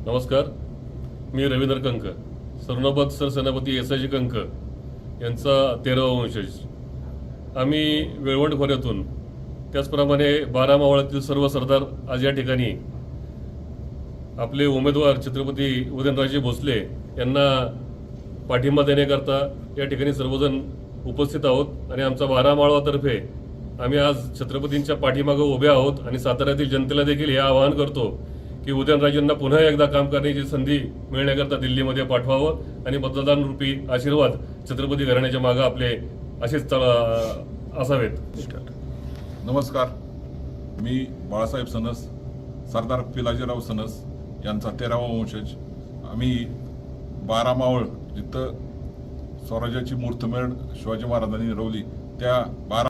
नमस्कार, मी रवींद्र कंक, सरनोबत सरसेनापती एसाजी कंक यांचा 13वा वंशज. आम्ही वेळवंड खोऱ्यातून, त्याचप्रमाणे 12 मावळातील सर्व सरदार आज या ठिकाणी आपले उमेदवार छत्रपती उदयनराजे भोसले यांना पाठिंबा देण्याकरता या ठिकाणी सर्वजण उपस्थित आहोत. आणि आमचा 12 मावळातर्फे आम्ही आज छत्रपतींच्या पाठीमागे उभे आहोत आणि साताऱ्यातील जनतेला देखील हे आवाहन करतो की उदयनराजेंना पुन्हा एकदा काम करण्याची संधी मिळण्याकरता दिल्लीमध्ये पाठवावं आणि मतदान रूपी आशीर्वाद छत्रपती घराण्याच्या मागे आपले असेच असावेत. नमस्कार, मी बाळासाहेब सनस, सरदार पिलाजीराव सनस यांचा 13वा वंशज. आम्ही 12 मावळ जिथं स्वराज्याची मूर्तमेढ शिवाजी महाराजांनी रवली त्या 12